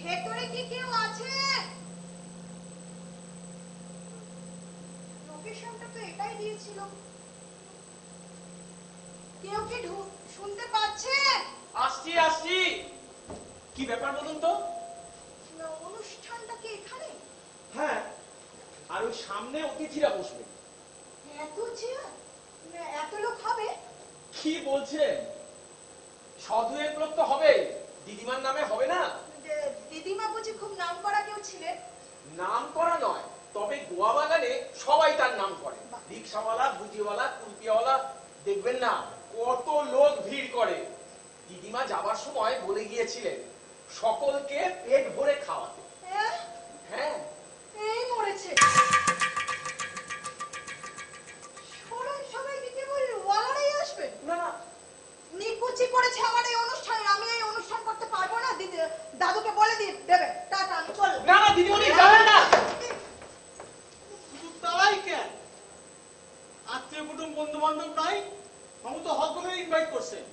ভেতরে কি কেউ আছে? লোকেশনটা তো এটাই দিয়েছিল। কেউ কি শুনতে পাচ্ছে? আসছি আসছি। কি ব্যাপার বলুন তো? অনুষ্ঠানটা কি এখানে? হ্যাঁ, আর ওই সামনে অতিথিরা বসবে। এত চেয়ার, এত লোক হবে? কি বলছেন? সদুয়ের লোক তো হবে, দিদিমার নামে হবে না? দিদিমা বুঝি খুব নাম করা কেউ ছিলেন? নাম করা নয়, তবে গোয়া বাগানে সবাই তার নাম করে। রিক্সাওয়ালা, বুজিওয়ালা, কুলপিওয়ালা, দেখবেন না কত লোক ভিড় করে। দিদিমা যাবার সময় বলে গিয়েছিলেন সকলকে পেট ভরে খাওয়াতে। হ্যাঁ, এই মরেছে। সবাই দিতে বলল ওয়ালারাই আসবে? না নিকুচি করেছে আমার এই অনুষ্ঠানে। আমি এই অনুষ্ঠান করতে পারবো না। দাদুকে বলে দিয়ে দেবে। টাটা, আমি চললাম। না দিদিমণি যাবেন না। শুধু তাই কেন? আত্মীয় কুটুম বন্ধু বান্ধব নাই? মামু তো হক করে ইনভাইট করছেন।